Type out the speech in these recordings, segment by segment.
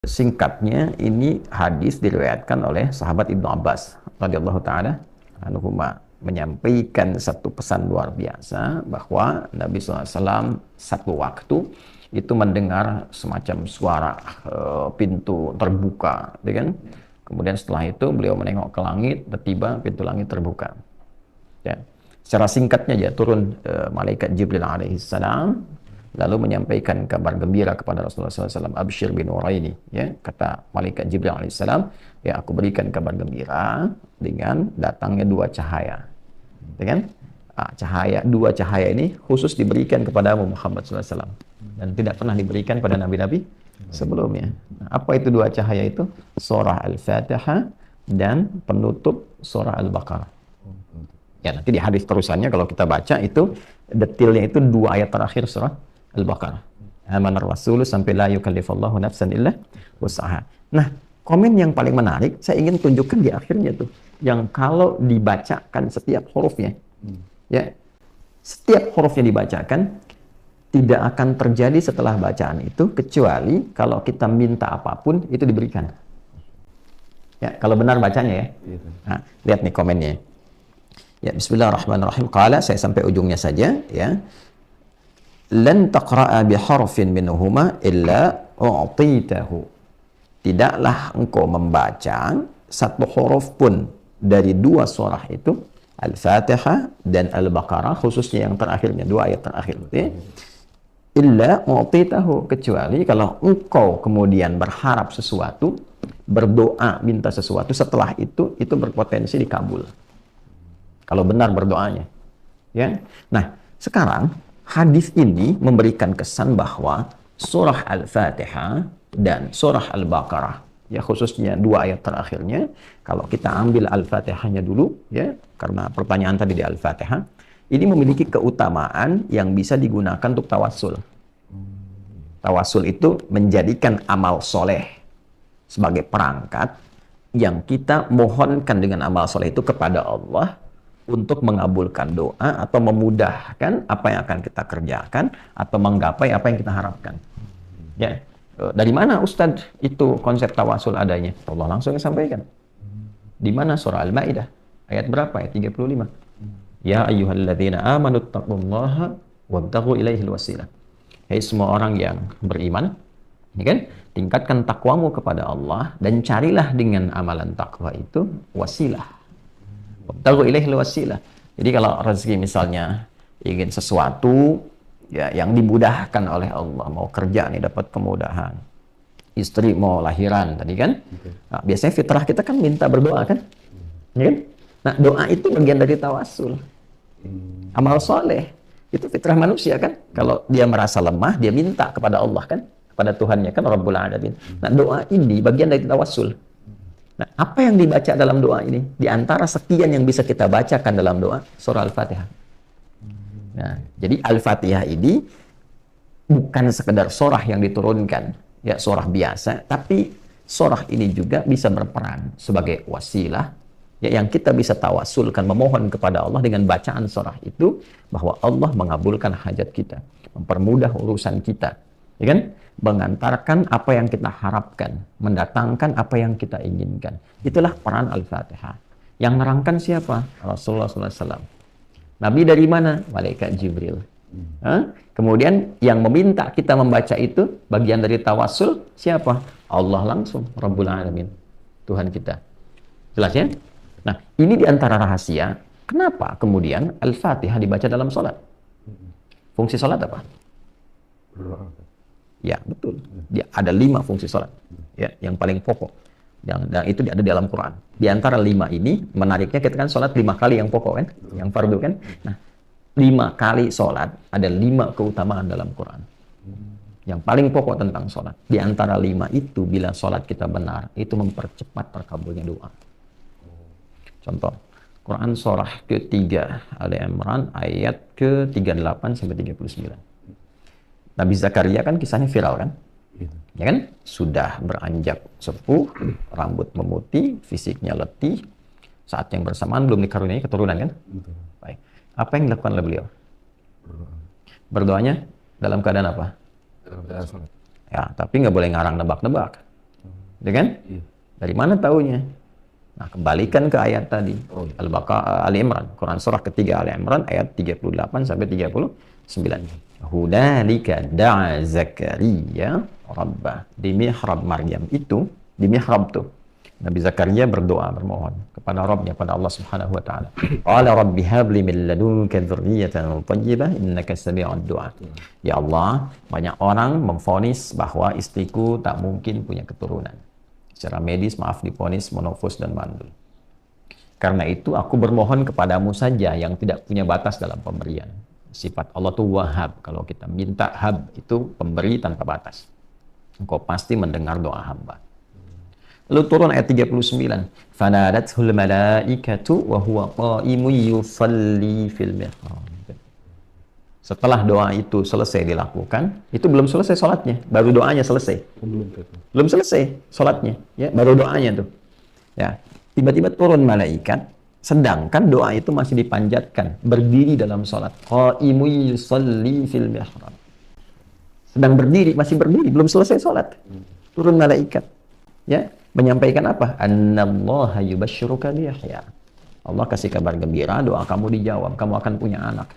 Singkatnya, ini hadis diriwayatkan oleh sahabat Ibnu Abbas radhiyallahu taala anhuma, menyampaikan satu pesan luar biasa bahwa Nabi SAW satu waktu itu mendengar semacam suara pintu terbuka, ya kan? Kemudian setelah itu beliau menengok ke langit, tiba-tiba pintu langit terbuka. Ya. Secara singkatnya ya, turun malaikat Jibril alaihissalam, lalu menyampaikan kabar gembira kepada Rasulullah SAW. Abshir bin Nuraini, ya, kata malaikat Jibril alaihissalam, ya, aku berikan kabar gembira dengan datangnya dua cahaya, dengan dua cahaya ini khusus diberikan kepada Muhammad SAW dan tidak pernah diberikan pada nabi-nabi sebelumnya. Apa itu dua cahaya itu? Surah Al-Fatihah dan penutup surah Al-Baqarah. Ya, nanti di hadis terusannya kalau kita baca itu detailnya itu dua ayat terakhir surah Al-Baqarah. Amanar Rasul sampai la yukallifullahu nafsan illa wus'aha. Nah, komen yang paling menarik saya ingin tunjukkan di akhirnya tuh, yang kalau dibacakan setiap hurufnya, ya, setiap hurufnya dibacakan, tidak akan terjadi setelah bacaan itu kecuali kalau kita minta apapun itu diberikan. Ya, kalau benar bacanya ya. Nah, lihat nih komennya. Ya, bismillahirrahmanirrahim. Qala, saya sampai ujungnya saja, ya. Lan taqra'a biharfin minhuma illa u'titahu. Tidaklah engkau membaca satu huruf pun dari dua surah itu, Al-Fatihah dan Al-Baqarah, khususnya yang terakhirnya, dua ayat terakhir, ya. Illa u'titahu, kecuali kalau engkau kemudian berharap sesuatu, berdoa minta sesuatu, setelah itu berpotensi dikabul. Kalau benar berdoanya, ya. Nah, sekarang hadis ini memberikan kesan bahwa surah Al-Fatihah dan surah Al-Baqarah, ya, khususnya dua ayat terakhirnya, kalau kita ambil Al-Fatihahnya dulu, ya, karena pertanyaan tadi di Al-Fatihah, ini memiliki keutamaan yang bisa digunakan untuk tawassul. Tawassul itu menjadikan amal soleh sebagai perangkat yang kita mohonkan dengan amal soleh itu kepada Allah untuk mengabulkan doa atau memudahkan apa yang akan kita kerjakan atau menggapai apa yang kita harapkan. Ya, dari mana Ustadz itu konsep tawasul adanya? Allah langsung sampaikan. Di mana? Surah Al-Maidah ayat berapa? Ayat 35. Ya ayyuhalladzina amanu taqullaha wabtaghu ilaihil wasilah. Hai semua orang yang beriman, ya kan? Tingkatkan takwamu kepada Allah dan carilah dengan amalan takwa itu wasilah. Wabtaghu ilaihil wasilah. Jadi kalau rezeki misalnya ingin sesuatu, ya, yang dimudahkan oleh Allah, mau kerja nih dapat kemudahan, istri mau lahiran tadi kan, nah, biasanya fitrah kita kan minta berdoa kan, ya kan? Nah, doa itu bagian dari tawassul, amal soleh, itu fitrah manusia kan. Kalau dia merasa lemah, dia minta kepada Allah kan, kepada Tuhannya kan, Rabbul Alamin. Nah, doa ini bagian dari tawassul. Nah, apa yang dibaca dalam doa ini? Di antara sekian yang bisa kita bacakan dalam doa, surah Al-Fatihah. Nah, jadi Al-Fatihah ini bukan sekedar surah yang diturunkan, ya, surah biasa, tapi surah ini juga bisa berperan sebagai wasilah, ya, yang kita bisa tawasulkan, memohon kepada Allah dengan bacaan surah itu, bahwa Allah mengabulkan hajat kita, mempermudah urusan kita, ya kan? Mengantarkan apa yang kita harapkan, mendatangkan apa yang kita inginkan. Itulah peran Al-Fatihah. Yang nerangkan siapa? Rasulullah SAW. Nabi dari mana? Malaikat Jibril. Kemudian yang meminta kita membaca itu, bagian dari tawassul, siapa? Allah langsung, Rabbul Alamin, Tuhan kita. Jelas ya? Nah, ini diantara rahasia kenapa kemudian Al-Fatihah dibaca dalam sholat. Fungsi sholat apa? Ya, betul. Dia ada 5 fungsi sholat, ya, yang paling pokok, dan itu ada di dalam Quran. Di antara 5 ini, menariknya kita kan sholat 5 kali yang pokok kan, yang fardu kan. Nah, 5 kali sholat ada 5 keutamaan dalam Quran. Yang paling pokok tentang sholat. Di antara 5 itu, bila sholat kita benar, itu mempercepat terkabulnya doa. Contoh, Quran surah ke-3 Ali Imran ayat ke-38 sampai 39. Nabi Zakaria kan kisahnya viral kan, ya kan? Sudah beranjak sepuh, rambut memutih, fisiknya letih, saat yang bersamaan belum dikaruniai keturunan kan? Baik. Apa yang dilakukan oleh beliau? Berdoanya dalam keadaan apa? Dalam keadaan sholat. Ya, tapi nggak boleh ngarang nebak-nebak. Ya kan? Dari mana taunya? Nah, kembalikan ke ayat tadi. Al-Baqarah, Ali Imran, Quran surah ketiga Ali Imran ayat 38 sampai 39. Hunalika da'a Zakaria rabbah. Di mihrab Maryam itu, di mihrab tuh, Nabi Zakaria berdoa, bermohon kepada Rabbnya, pada Allah Subhanahu wa taala. Qala rabbi habli min ladunka dzurriyyatan thayyibah innaka sami'ud du'a. Ya Allah, banyak orang memvonis bahwa istriku tak mungkin punya keturunan. Secara medis, maaf, divonis monofos dan mandul. Karena itu aku bermohon kepadamu saja yang tidak punya batas dalam pemberian. Sifat Allah tuh Wahhab. Kalau kita minta hab, itu pemberi tanpa batas. Engkau pasti mendengar doa hamba. Lalu turun ayat 39. Fanadathul malaikatu wa huwa qa'imun yusalli fil mihrab. Setelah doa itu selesai dilakukan, itu belum selesai sholatnya, baru doanya selesai. Belum selesai sholatnya, ya, baru doanya tuh. Ya, tiba-tiba turun malaikat, sedangkan doa itu masih dipanjatkan, berdiri dalam sholat. Qa'imun yusalli fil mihrab. Sedang berdiri, masih berdiri, belum selesai sholat. Turun malaikat, ya, menyampaikan apa? Annallaha yubashshiruka bi Yahya. Allah kasih kabar gembira, doa kamu dijawab, kamu akan punya anak.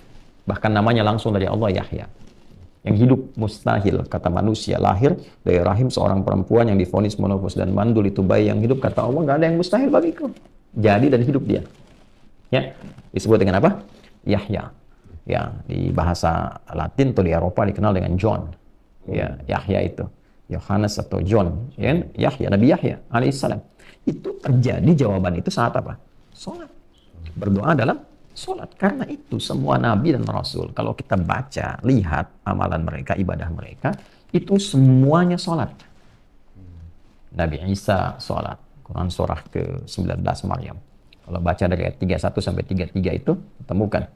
Bahkan namanya langsung dari Allah, Yahya. Yang hidup mustahil, kata manusia, lahir dari rahim seorang perempuan yang divonis monofos dan mandul, itu bayi yang hidup, kata Allah, nggak ada yang mustahil bagiku. Jadi dan hidup dia. Ya, disebut dengan apa? Yahya. Ya, di bahasa Latin atau di Eropa dikenal dengan John. Ya, Yahya itu. Yohanes atau John, ya, Yahya, Nabi Yahya alaihissalam. Itu terjadi jawaban itu saat apa? Sholat. Berdoa dalam sholat. Karena itu semua nabi dan rasul, kalau kita baca, lihat amalan mereka, ibadah mereka, itu semuanya sholat. Nabi Isa sholat. Quran surah ke-19 Maryam. Kalau baca dari ayat 31 sampai 33 itu, temukan.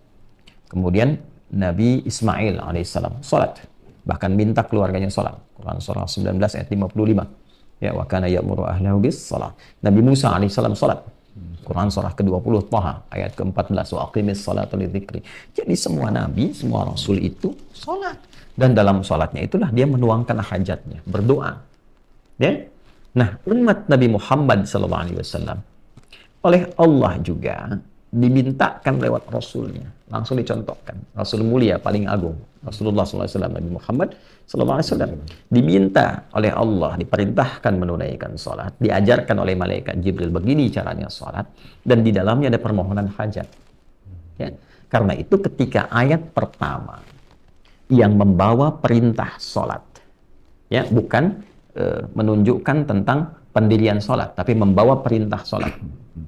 Kemudian Nabi Ismail alaihissalam sholat. Bahkan minta keluarganya sholat. Quran surah 19 ayat 55. Ya, wa kana ya'muru ahlahu bis shalah. Nabi Musa alaihissalam sholat. Quran surah ke-20 Thaha ayat ke-14, wa aqimis sholata lidzikri. Jadi semua nabi, semua rasul itu sholat. Dan dalam sholatnya itulah dia menuangkan hajatnya, berdoa. Ya? Nah, umat Nabi Muhammad SAW oleh Allah juga dimintakan lewat Rasulnya. Langsung dicontohkan. Rasul mulia paling agung, Rasulullah SAW, Nabi Muhammad SAW, diminta oleh Allah, diperintahkan menunaikan sholat, diajarkan oleh malaikat Jibril begini caranya sholat, dan di dalamnya ada permohonan hajat. Ya. Karena itu ketika ayat pertama yang membawa perintah sholat, ya, bukan menunjukkan tentang pendirian sholat, tapi membawa perintah sholat.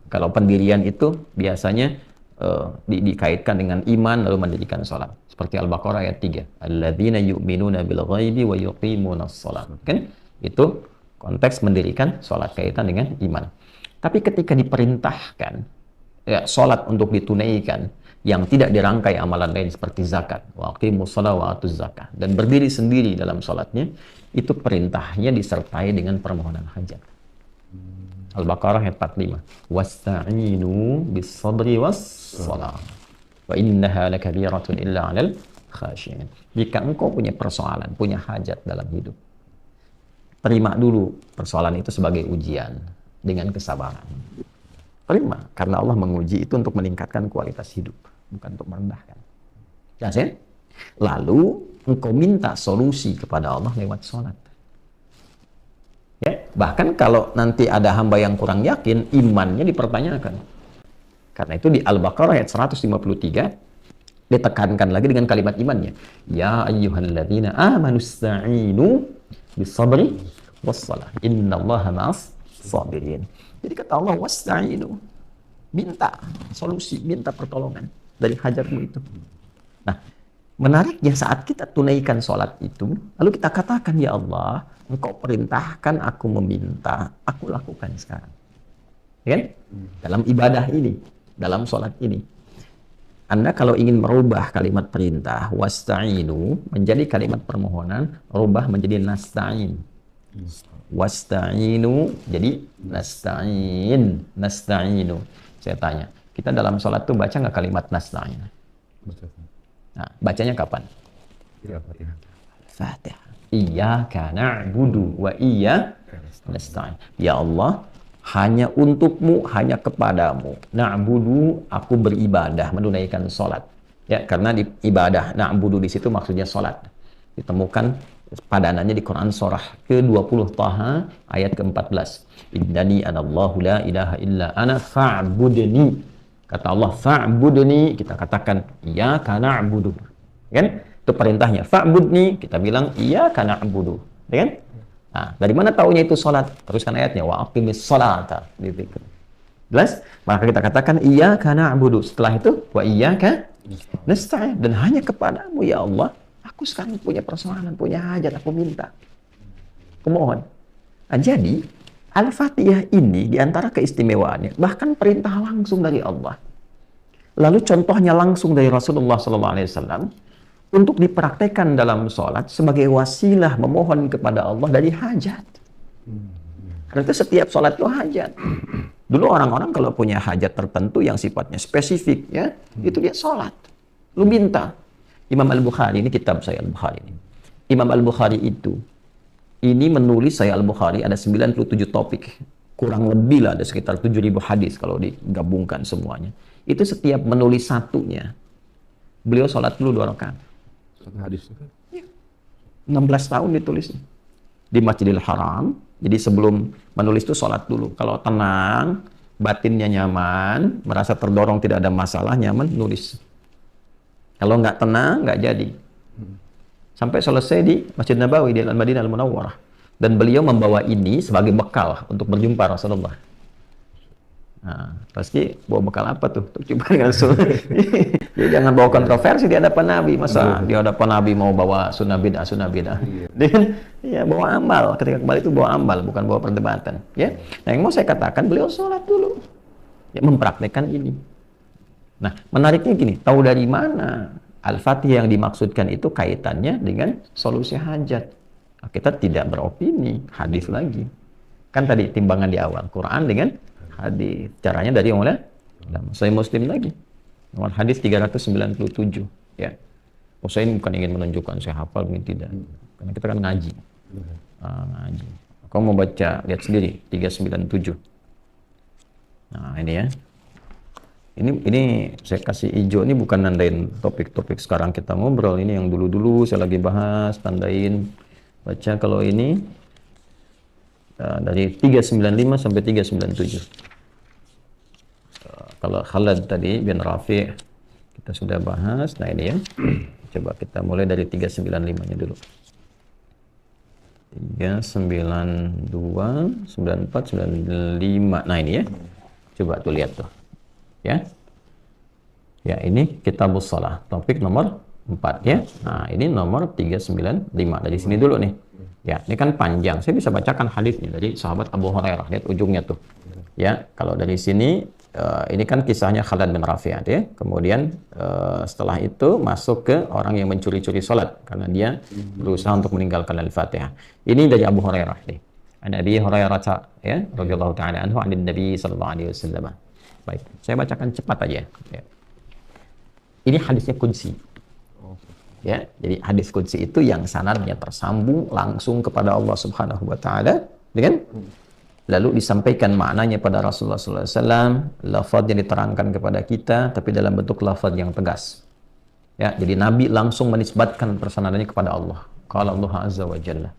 Kalau pendirian itu biasanya dikaitkan dengan iman lalu mendirikan sholat. Seperti Al-Baqarah ayat 3. Alladzina yu'minuna bil ghaibi wa yuqimunas sholat. Kan? Itu konteks mendirikan sholat, kaitan dengan iman. Tapi ketika diperintahkan ya, sholat untuk ditunaikan yang tidak dirangkai amalan lain seperti zakat, wa aqimus sholat wa atuz zakah, dan berdiri sendiri dalam sholatnya, itu perintahnya disertai dengan permohonan hajat. Al-Baqarah ayat 45. Wasta'inu bis-sabri was-shalah. Wa innaha lakabiratun illa 'alal khashiyin. Jika engkau punya persoalan, punya hajat dalam hidup, terima dulu persoalan itu sebagai ujian dengan kesabaran. Terima, karena Allah menguji itu untuk meningkatkan kualitas hidup, bukan untuk merendahkan. Jelas ya? Lalu engkau minta solusi kepada Allah lewat sholat. Ya, bahkan kalau nanti ada hamba yang kurang yakin, imannya dipertanyakan. Karena itu di Al-Baqarah ayat 153 ditekankan lagi dengan kalimat imannya. Ya ayyuhalladzina amanu ista'inu bis-sabri was-shalah. Innallaha ma'as sabirin. Jadi kata Allah, wasta'inu. Minta solusi, minta pertolongan dari hajatmu itu. Nah, menariknya saat kita tunaikan sholat itu, lalu kita katakan, ya Allah, Engkau perintahkan aku meminta, aku lakukan sekarang. Ya kan? Dalam ibadah ini, dalam sholat ini. Anda kalau ingin merubah kalimat perintah, wasta'inu, menjadi kalimat permohonan, rubah menjadi nasta'in. Wasta'inu, jadi nasta'in, nasta'inu. Saya tanya, kita dalam sholat tuh baca nggak kalimat nasta'in? Nah, bacanya kapan? Fatihah. Iyyaka na'budu wa iyyaka nasta'in. Ya Allah, hanya untukmu, hanya kepadamu. Na'budu, aku beribadah, menunaikan salat. Ya, karena di ibadah na'budu di situ maksudnya salat. Ditemukan padanannya di Quran surah ke-20 Taha ayat ke-14. Innani anallahu la ilaha illa ana fa'budni. Kata Allah fa'budni, kita katakan iyyaka na'budu. Kan? Itu perintahnya. Fa'budni, kita bilang iyyaka na'budu. Ya kan? Nah, dari mana taunya itu salat? Teruskan ayatnya, wa aqimis salata. Jelas? Maka kita katakan iyyaka na'budu. Setelah itu wa iyyaka nasta'in, dan hanya kepadamu ya Allah aku sekarang punya persoalan, punya hajat, aku minta. Aku mohon. Nah, jadi Al-Fatihah ini diantara keistimewaannya bahkan perintah langsung dari Allah. Lalu contohnya langsung dari Rasulullah SAW untuk dipraktekkan dalam sholat sebagai wasilah memohon kepada Allah dari hajat. Karena itu setiap sholat itu hajat. Dulu orang-orang kalau punya hajat tertentu yang sifatnya spesifik, ya, itu dia sholat. Lu minta. Imam Al-Bukhari, ini kitab saya Al-Bukhari ini. Imam Al-Bukhari itu, ini menulis saya Al-Bukhari ada 97 topik. Kurang lebih lah ada sekitar 7.000 hadis kalau digabungkan semuanya. Itu setiap menulis satunya, beliau sholat dulu 2 rakaat. Hadis itu kan? 16 tahun ditulisnya di Masjidil Haram. Jadi sebelum menulis itu sholat dulu. Kalau tenang, batinnya nyaman, merasa terdorong tidak ada masalah, nyaman, nulis. Kalau nggak tenang, nggak jadi. Sampai selesai di Masjid Nabawi di Al-Madinah Al-Munawwarah. Dan beliau membawa ini sebagai bekal untuk berjumpa Rasulullah. Nah, pasti bawa bekal apa tuh? Untuk jumpa dengan Rasul. Jadi jangan bawa kontroversi di hadapan Nabi. Masa di hadapan Nabi mau bawa sunnah bid'ah. Dan ya bawa amal. Ketika kembali itu bawa amal, bukan bawa perdebatan. Ya. Nah, yang mau saya katakan, beliau sholat dulu. Ya, mempraktekkan ini. Nah, menariknya gini, tahu dari mana Al-Fatihah yang dimaksudkan itu kaitannya dengan solusi hajat? Nah, kita tidak beropini, hadis lagi. Kan tadi timbangan di awal, Quran dengan hadis. Caranya dari yang mana? Sahih Muslim lagi. Nomor hadis 397. Ya. Saya ini bukan ingin menunjukkan saya hafal, ini tidak. Karena kita kan ngaji. Ngaji. Kau mau baca, lihat sendiri, 397. Nah, ini ya. Ini saya kasih hijau, ini bukan nandain topik-topik sekarang kita ngobrol. Ini yang dulu-dulu saya lagi bahas, tandain. Baca kalau ini dari 395 sampai 397. Kalau Khalad tadi bin Rafi' kita sudah bahas. Nah ini ya. Coba kita mulai dari 395-nya dulu. 392, 94, 95. Nah ini ya. Coba tuh lihat tuh. Ya. Ya, ini Kitabus Shalah, topik nomor 4 ya. Nah, ini nomor 395. Dari sini dulu nih. Ya, ini kan panjang. Saya bisa bacakan hadisnya dari sahabat Abu Hurairah. Lihat ujungnya tuh. Ya, kalau dari sini ini kan kisahnya Khalad bin Rafi' ya. Kemudian setelah itu masuk ke orang yang mencuri-curi salat karena dia berusaha untuk meninggalkan Al-Fatihah. Ini dari Abu Hurairah nih. Ada Abi Hurairah ya, radhiyallahu ta'ala anhu 'an Nabi sallallahu alaihi wasallam. Baik, saya bacakan cepat aja. Ya. Ini hadisnya qudsi. Ya, jadi hadis qudsi itu yang sanadnya tersambung langsung kepada Allah Subhanahu wa taala, dengan lalu disampaikan maknanya pada Rasulullah sallallahu alaihi wasallam, lafaznya diterangkan kepada kita tapi dalam bentuk lafaz yang tegas. Ya, jadi Nabi langsung menisbatkan persanadannya kepada Allah. Qala Allah azza wa jalla.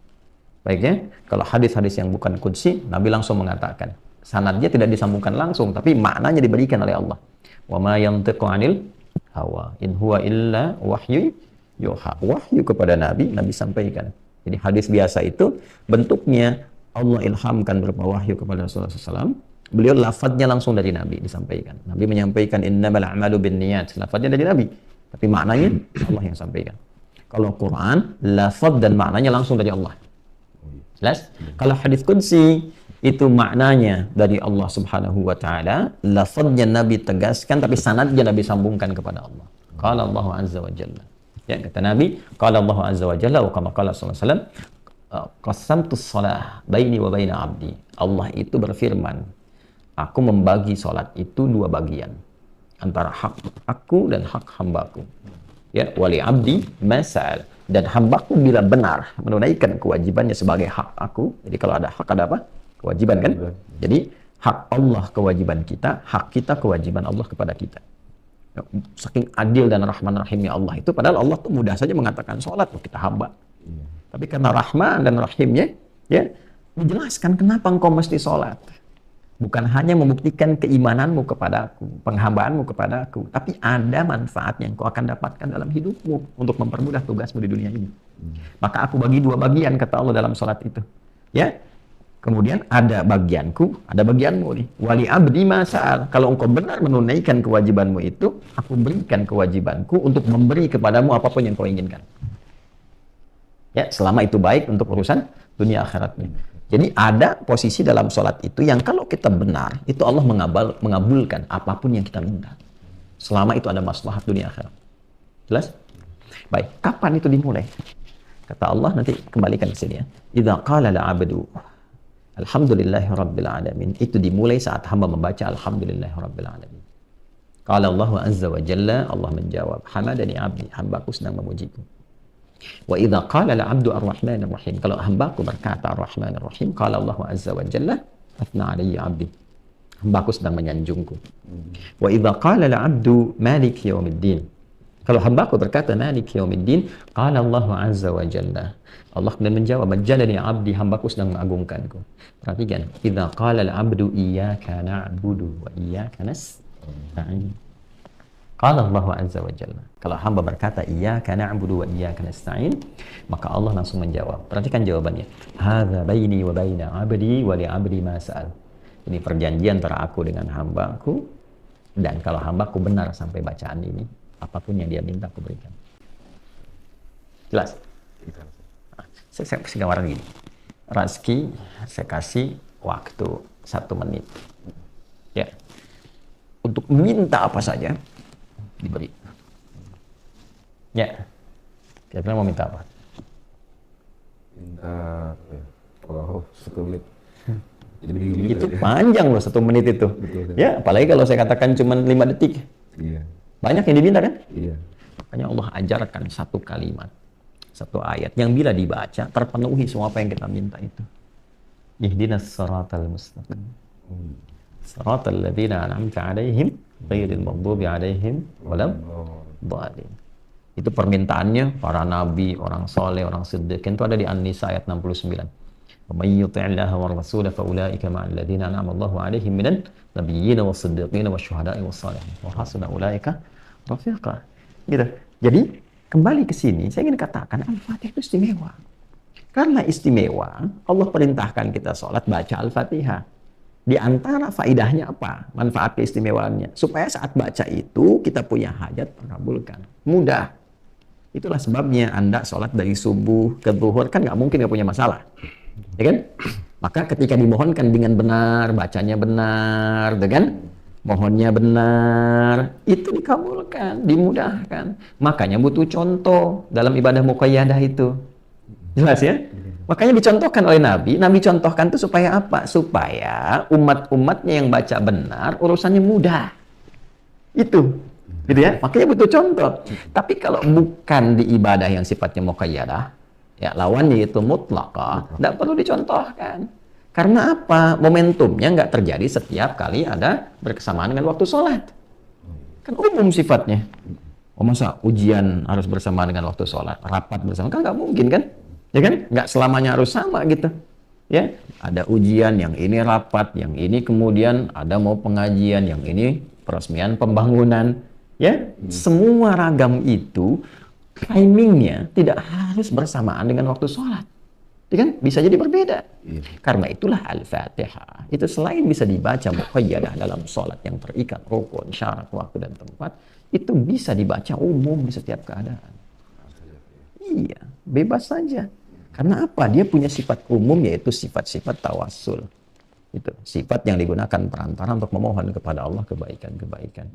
Baiknya, kalau hadis-hadis yang bukan qudsi, Nabi langsung mengatakan. Sanadnya tidak disambungkan langsung, tapi maknanya diberikan oleh Allah. Wa ma yantiqu 'anil hawa in huwa illa wahyu yuha. Wahyu kepada Nabi, Nabi sampaikan. Jadi hadis biasa itu bentuknya Allah ilhamkan berupa wahyu kepada Rasulullah SAW. Beliau lafadznya langsung dari Nabi disampaikan. Nabi menyampaikan innamal a'malu binniyat. Lafadznya dari Nabi, tapi maknanya Allah yang sampaikan. Kalau Quran, lafadz dan maknanya langsung dari Allah. Jelas? Kalau hadis qudsi itu maknanya dari Allah Subhanahu wa taala, lafadznya Nabi tegaskan tapi sanadnya Nabi sambungkan kepada Allah. Qala Allah azza wa jalla. Ya, kata Nabi, qala Allah azza wa jalla wa kama qala sallallahu alaihi wasallam, qasamtus shalah baini wa baina abdi. Allah itu berfirman, aku membagi salat itu 2 bagian, antara hak aku dan hak hambaku. Ya, wali abdi masal, Dan hambaku bila benar menunaikan kewajibannya sebagai hak aku. Jadi kalau ada hak ada apa? Kewajiban kan? Jadi hak Allah kewajiban kita, hak kita kewajiban Allah kepada kita. Saking adil dan rahman rahimnya Allah itu, padahal Allah tuh mudah saja mengatakan sholat tuh kita hamba. Tapi karena rahman dan rahimnya, ya menjelaskan kenapa engkau mesti sholat. Bukan hanya membuktikan keimananmu kepada aku, penghambaanmu kepada aku, tapi ada manfaat yang kau akan dapatkan dalam hidupmu untuk mempermudah tugasmu di dunia ini. Maka aku bagi dua bagian, kata Allah dalam sholat itu. Ya, kemudian ada bagianku, ada bagianmu nih. Wali abdi masa'al. Kalau engkau benar menunaikan kewajibanmu itu, aku berikan kewajibanku untuk memberi kepadamu apapun yang kau inginkan. Ya, selama itu baik untuk urusan dunia akhiratnya. Jadi ada posisi dalam sholat itu yang kalau kita benar, itu Allah mengabulkan apapun yang kita minta. Selama itu ada maslahat dunia akhirat. Jelas? Baik, kapan itu dimulai? Kata Allah, nanti kembalikan ke sini ya. Idza qala al-'abdu alhamdulillahi rabbil alamin. Itu dimulai saat hamba membaca alhamdulillahi rabbil alamin. Qala Allah azza wa jalla, Allah menjawab, hamadani 'abdi, hambaku sedang memujiku. Wa idza qala al-'abdu ar-rahmanir rahim. Kalau hambaku berkata ar-rahmanir rahim, qala Allah azza wa jalla, athna 'alayya 'abdi. Hambaku sedang menyanjungku. Wa idza qala al-'abdu maliki yaumiddin. Kalau hambaku berkata maliki yaumiddin, qala Allah azza wa jalla, Allah kemudian menjawab, majjadani 'abdi, hambaku sedang mengagungkanku. Perhatikan, idza qala al-'abdu iyyaka na'budu wa iyyaka nasta'in. Qala Allah azza wa jalla. Kalau hamba berkata iyyaka na'budu wa iyyaka nasta'in, maka Allah langsung menjawab. Perhatikan jawabannya. Hadza baini wa baina 'abdi wa li 'abdi ma sa'al. Ini perjanjian antara aku dengan hambaku, dan kalau hambaku benar sampai bacaan ini, apapun yang dia minta aku berikan. Jelas? Saya kasih gambaran gini. Razki saya kasih waktu 1 menit. Ya. Untuk minta apa saja diberi. Ya. Kira-kira mau minta apa? Minta kalau 1 menit. Jadi Itu panjang loh 1 menit itu. Betul. Ya, apalagi kalau saya katakan cuma 5 detik. Iya. Banyak yang diminta kan? Iya. Makanya Allah ajarkan 1 kalimat, 1 ayat yang bila dibaca terpenuhi semua apa yang kita minta itu. Ihdinas siratal mustaqim. Siratal ladzina an'amta 'alaihim ghairil maghdubi 'alaihim waladhdallin. Itu permintaannya para nabi, orang soleh, orang siddiqin, itu ada di An-Nisa ayat 69. Wa may yuti'illaha war rasula fa ulaika ma'al ladzina an'ama Allahu 'alaihim minan nabiyyin was-siddiqin wasyuhada'i was-shalihin wa hasuna ulaika rafiqa. Gitu. Jadi kembali ke sini saya ingin katakan Al-Fatihah itu istimewa. Karena istimewa, Allah perintahkan kita sholat baca Al-Fatihah. Di antara faidahnya apa? Manfaat keistimewaannya. Supaya saat baca itu kita punya hajat terkabulkan. Mudah. Itulah sebabnya Anda sholat dari subuh ke zuhur kan nggak mungkin nggak punya masalah. Ya kan? Maka ketika dimohonkan dengan benar, bacanya benar, kan? Mohonnya benar, itu dikabulkan, dimudahkan. Makanya butuh contoh dalam ibadah muqayyadah itu. Jelas ya? Makanya dicontohkan oleh Nabi. Nabi contohkan itu supaya apa? Supaya umat-umatnya yang baca benar, urusannya mudah. Itu. Gitu ya? Makanya butuh contoh. Tapi kalau bukan di ibadah yang sifatnya muqayyadah, ya lawannya itu mutlaqah, tidak perlu dicontohkan. Karena apa? Momentumnya nggak terjadi setiap kali ada berkesamaan dengan waktu sholat. Kan umum sifatnya. Oh masa ujian harus bersamaan dengan waktu sholat? Rapat bersama? Kan nggak mungkin kan? Ya kan? Nggak selamanya harus sama gitu. Ya, ada ujian, yang ini rapat, yang ini kemudian ada mau pengajian, yang ini peresmian pembangunan. Ya, semua ragam itu timingnya tidak harus bersamaan dengan waktu sholat. Ya kan? Bisa jadi berbeda. Karena itulah Al-Fatihah. Itu selain bisa dibaca muqayyadah dalam sholat yang terikat rukun, syarat, waktu, dan tempat, itu bisa dibaca umum di setiap keadaan. Iya, bebas saja. Karena apa? Dia punya sifat umum, yaitu sifat-sifat tawassul. Itu sifat yang digunakan perantara untuk memohon kepada Allah kebaikan-kebaikan.